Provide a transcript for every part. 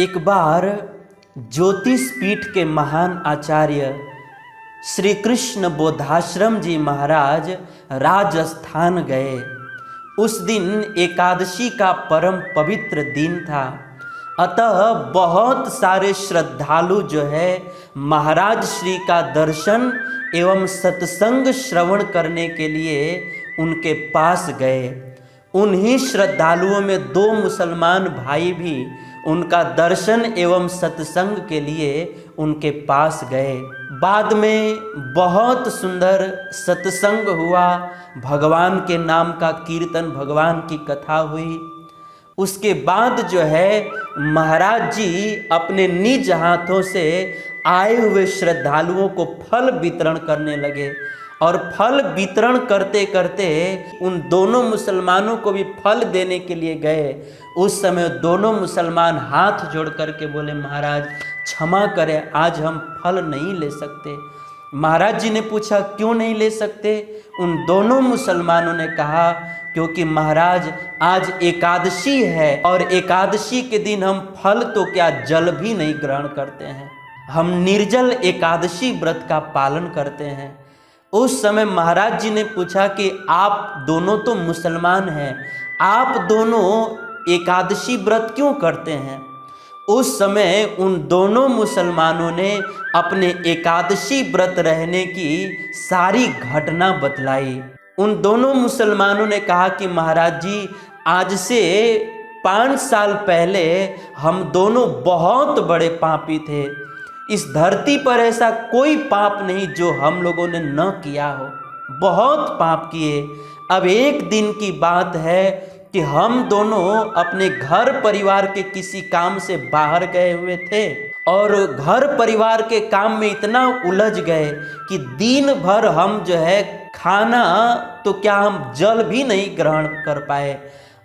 एक बार ज्योतिष पीठ के महान आचार्य श्री कृष्ण बोधाश्रम जी महाराज राजस्थान गए। उस दिन एकादशी का परम पवित्र दिन था, अतः बहुत सारे श्रद्धालु जो है महाराज श्री का दर्शन एवं सत्संग श्रवण करने के लिए उनके पास गए। उन्हीं श्रद्धालुओं में दो मुसलमान भाई भी उनका दर्शन एवं सत्संग के लिए उनके पास गए। बाद में बहुत सुंदर सत्संग हुआ, भगवान के नाम का कीर्तन, भगवान की कथा हुई। उसके बाद जो है महाराज जी अपने निज हाथों से आए हुए श्रद्धालुओं को फल वितरण करने लगे और फल वितरण करते करते उन दोनों मुसलमानों को भी फल देने के लिए गए। उस समय दोनों मुसलमान हाथ जोड़ करके बोले, महाराज क्षमा करें, आज हम फल नहीं ले सकते। महाराज जी ने पूछा, क्यों नहीं ले सकते? उन दोनों मुसलमानों ने कहा, क्योंकि महाराज आज एकादशी है और एकादशी के दिन हम फल तो क्या जल भी नहीं ग्रहण करते हैं, हम निर्जल एकादशी व्रत का पालन करते हैं। उस समय महाराज जी ने पूछा कि आप दोनों तो मुसलमान हैं, आप दोनों एकादशी व्रत क्यों करते हैं? उस समय उन दोनों मुसलमानों ने अपने एकादशी व्रत रहने की सारी घटना बतलाई। उन दोनों मुसलमानों ने कहा कि महाराज जी, आज से 5 साल पहले हम दोनों बहुत बड़े पापी थे। इस धरती पर ऐसा कोई पाप नहीं जो हम लोगों ने न किया हो, बहुत पाप किए। अब एक दिन की बात है कि हम दोनों अपने घर परिवार के किसी काम से बाहर गए हुए थे और घर परिवार के काम में इतना उलझ गए कि दिन भर हम जो है खाना तो क्या हम जल भी नहीं ग्रहण कर पाए।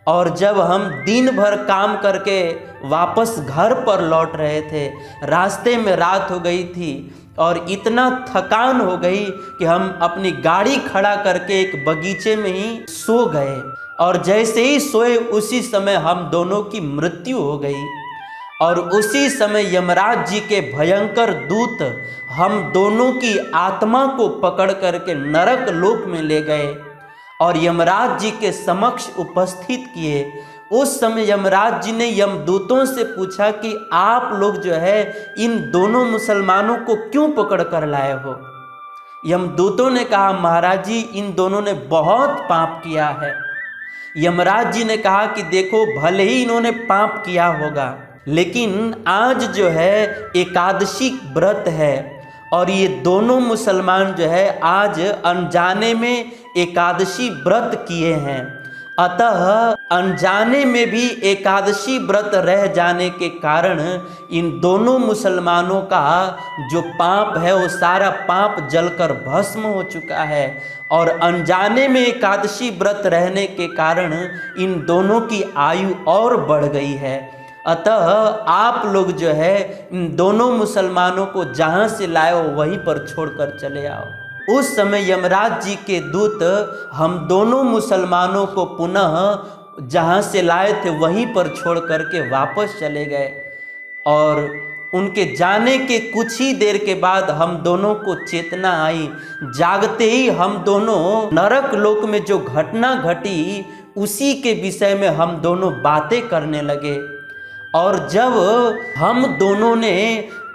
और जब हम दिन भर काम करके वापस घर पर लौट रहे थे, रास्ते में रात हो गई थी और इतना थकान हो गई कि हम अपनी गाड़ी खड़ा करके एक बगीचे में ही सो गए। और जैसे ही सोए उसी समय हम दोनों की मृत्यु हो गई। और उसी समय यमराज जी के भयंकर दूत हम दोनों की आत्मा को पकड़ करके नरक लोक में ले गए और यमराज जी के समक्ष उपस्थित किए। उस समय यमराज जी ने यमदूतों से पूछा कि आप लोग जो है इन दोनों मुसलमानों को क्यों पकड़ कर लाए हो? यमदूतों ने कहा, महाराज जी, इन दोनों ने बहुत पाप किया है। यमराज जी ने कहा कि देखो, भले ही इन्होंने पाप किया होगा, लेकिन आज जो है एकादशी व्रत है और ये दोनों मुसलमान जो है आज अनजाने में एकादशी व्रत किए हैं। अतः अनजाने में भी एकादशी व्रत रह जाने के कारण इन दोनों मुसलमानों का जो पाप है वो सारा पाप जलकर भस्म हो चुका है। और अनजाने में एकादशी व्रत रहने के कारण इन दोनों की आयु और बढ़ गई है। अतः आप लोग जो है इन दोनों मुसलमानों को जहाँ से लाए हो वहीं पर छोड़कर चले आओ। उस समय यमराज जी के दूत हम दोनों मुसलमानों को पुनः जहाँ से लाए थे वहीं पर छोड़ करके वापस चले गए। और उनके जाने के कुछ ही देर के बाद हम दोनों को चेतना आई। जागते ही हम दोनों नरक लोक में जो घटना घटी उसी के विषय में हम दोनों बातें करने लगे। और जब हम दोनों ने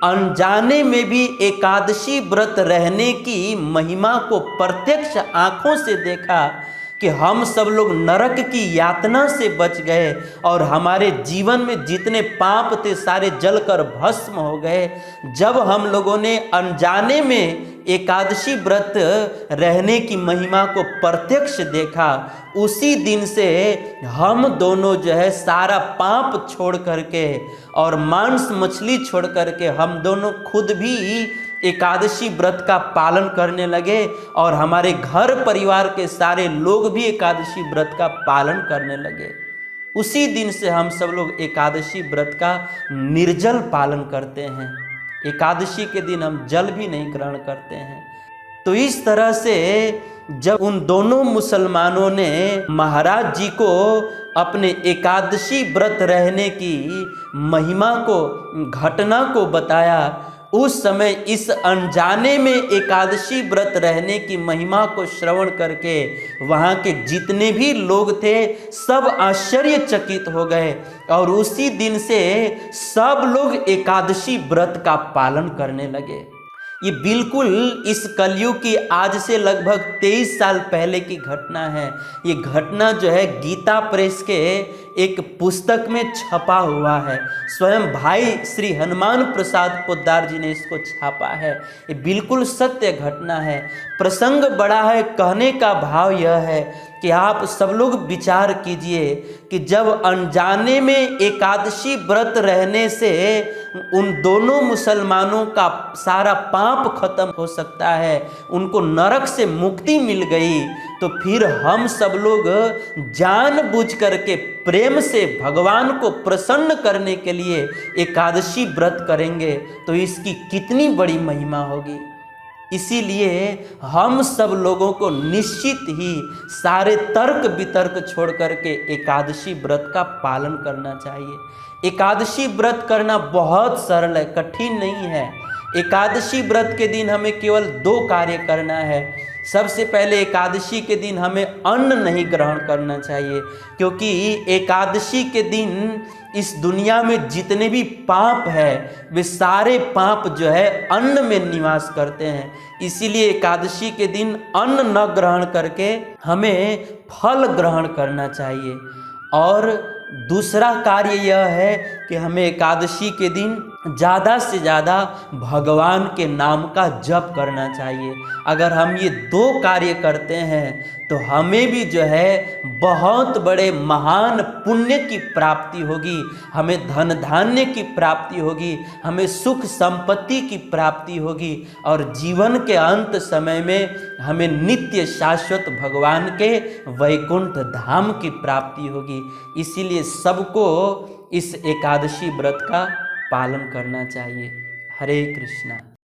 अनजाने में भी एकादशी व्रत रहने की महिमा को प्रत्यक्ष आंखों से देखा कि हम सब लोग नरक की यातना से बच गए और हमारे जीवन में जितने पाप थे सारे जलकर भस्म हो गए। जब हम लोगों ने अनजाने में एकादशी व्रत रहने की महिमा को प्रत्यक्ष देखा, उसी दिन से हम दोनों जो है सारा पाप छोड़ करके और मांस मछली छोड़ करके हम दोनों खुद भी एकादशी व्रत का पालन करने लगे और हमारे घर परिवार के सारे लोग भी एकादशी व्रत का पालन करने लगे। उसी दिन से हम सब लोग एकादशी व्रत का निर्जल पालन करते हैं। एकादशी के दिन हम जल भी नहीं ग्रहण करते हैं। तो इस तरह से जब उन दोनों मुसलमानों ने महाराज जी को अपने एकादशी व्रत रहने की महिमा को, घटना को बताया, उस समय इस अनजाने में एकादशी व्रत रहने की महिमा को श्रवण करके वहाँ के जितने भी लोग थे सब आश्चर्यचकित हो गए और उसी दिन से सब लोग एकादशी व्रत का पालन करने लगे। ये बिल्कुल इस कलयुग की आज से लगभग 23 साल पहले की घटना है। ये घटना जो है गीता प्रेस के एक पुस्तक में छपा हुआ है। स्वयं भाई श्री हनुमान प्रसाद पोद्दार जी ने इसको छापा है। ये बिल्कुल सत्य घटना है। प्रसंग बड़ा है, कहने का भाव यह है कि आप सब लोग विचार कीजिए कि जब अनजाने में एकादशी व्रत रहने से उन दोनों मुसलमानों का सारा पाप खत्म हो सकता है, उनको नरक से मुक्ति मिल गई, तो फिर हम सब लोग जानबूझ करके प्रेम से भगवान को प्रसन्न करने के लिए एकादशी व्रत करेंगे तो इसकी कितनी बड़ी महिमा होगी। इसीलिए हम सब लोगों को निश्चित ही सारे तर्क वितर्क छोड़ करके एकादशी व्रत का पालन करना चाहिए। एकादशी व्रत करना बहुत सरल है, कठिन नहीं है। एकादशी व्रत के दिन हमें केवल 2 कार्य करना है। सबसे पहले एकादशी के दिन हमें अन्न नहीं ग्रहण करना चाहिए, क्योंकि एकादशी के दिन इस दुनिया में जितने भी पाप है वे सारे पाप जो है अन्न में निवास करते हैं। इसीलिए एकादशी के दिन अन्न न ग्रहण करके हमें फल ग्रहण करना चाहिए। और दूसरा कार्य यह है कि हमें एकादशी के दिन ज़्यादा से ज़्यादा भगवान के नाम का जप करना चाहिए। अगर हम ये 2 कार्य करते हैं तो हमें भी जो है बहुत बड़े महान पुण्य की प्राप्ति होगी, हमें धन धान्य की प्राप्ति होगी, हमें सुख संपत्ति की प्राप्ति होगी और जीवन के अंत समय में हमें नित्य शाश्वत भगवान के वैकुंठ धाम की प्राप्ति होगी। इसीलिए सबको इस एकादशी व्रत का पालन करना चाहिए। हरे कृष्णा।